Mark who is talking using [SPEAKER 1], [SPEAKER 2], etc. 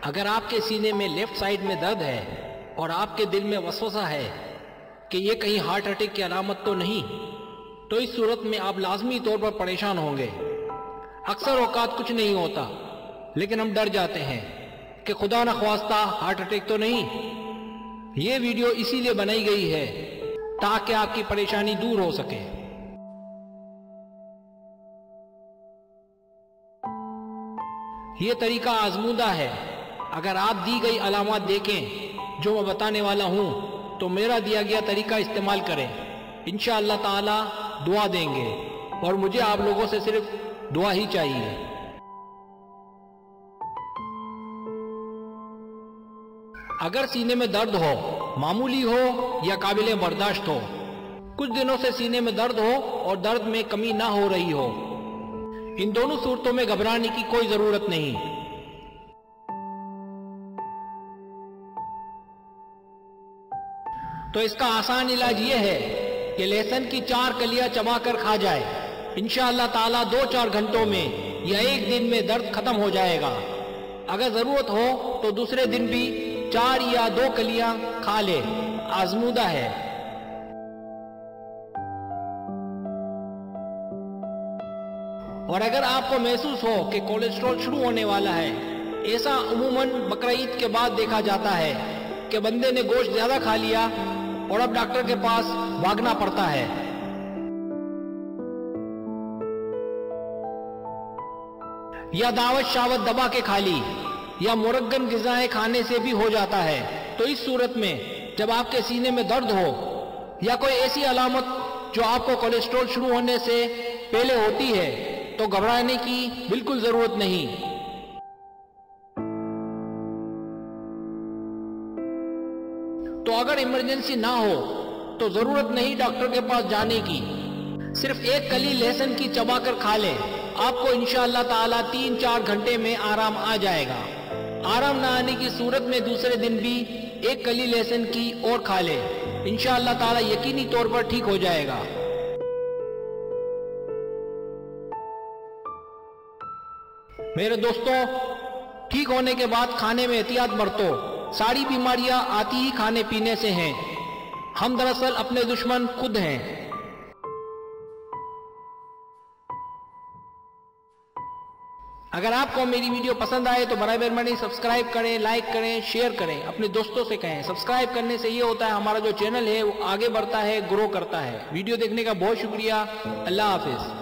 [SPEAKER 1] अगर आपके सीने में लेफ्ट साइड में दर्द है और आपके दिल में वसवसा है कि ये कहीं हार्ट अटैक की अलामत तो नहीं, तो इस सूरत में आप लाजमी तौर पर परेशान होंगे। अक्सर औकात कुछ नहीं होता, लेकिन हम डर जाते हैं कि खुदा न ख्वास्ता हार्ट अटैक तो नहीं। ये वीडियो इसीलिए बनाई गई है ताकि आपकी परेशानी दूर हो सके। ये तरीका आजमूदा है। अगर आप दी गई अलामत देखें जो मैं बताने वाला हूं, तो मेरा दिया गया तरीका इस्तेमाल करें। इंशाअल्लाह ताला दुआ देंगे और मुझे आप लोगों से सिर्फ दुआ ही चाहिए। अगर सीने में दर्द हो, मामूली हो या काबिल बर्दाश्त हो, कुछ दिनों से सीने में दर्द हो और दर्द में कमी ना हो रही हो, इन दोनों सूरतों में घबराने की कोई जरूरत नहीं। तो इसका आसान इलाज यह है कि लहसुन की 4 कलियां चबाकर खा जाए। इंशाअल्लाह ताला 2-4 घंटों में या एक दिन में दर्द खत्म हो जाएगा। अगर जरूरत हो तो दूसरे दिन भी 4 या 2 कलियां खा ले। आजमूदा है। और अगर आपको महसूस हो कि कोलेस्ट्रॉल शुरू होने वाला है, ऐसा अमूमन बकरा ईद के बाद देखा जाता है कि बंदे ने गोश्त ज्यादा खा लिया और अब डॉक्टर के पास भागना पड़ता है। या दावत शावत दबा के खा ली या मुरग्गन गिज़ाएं खाने से भी हो जाता है। तो इस सूरत में जब आपके सीने में दर्द हो या कोई ऐसी अलामत जो आपको कोलेस्ट्रॉल शुरू होने से पहले होती है, तो घबराने की बिल्कुल जरूरत नहीं। तो अगर इमरजेंसी ना हो तो जरूरत नहीं डॉक्टर के पास जाने की। सिर्फ 1 कली लहसुन की चबाकर खा ले, आपको इंशाअल्लाह ताला 3-4 घंटे में आराम आ जाएगा। आराम ना आने की सूरत में दूसरे दिन भी 1 कली लहसुन की और खा ले। इंशाअल्लाह ताला यकीनी तौर पर ठीक हो जाएगा। मेरे दोस्तों, ठीक होने के बाद खाने में एहतियात बरतो। सारी बीमारियां आती ही खाने पीने से हैं। हम दरअसल अपने दुश्मन खुद हैं। अगर आपको मेरी वीडियो पसंद आए तो बराबर मेहरबानी सब्सक्राइब करें, लाइक करें, शेयर करें, अपने दोस्तों से कहें। सब्सक्राइब करने से ये होता है हमारा जो चैनल है वो आगे बढ़ता है, ग्रो करता है। वीडियो देखने का बहुत शुक्रिया। अल्लाह हाफिज।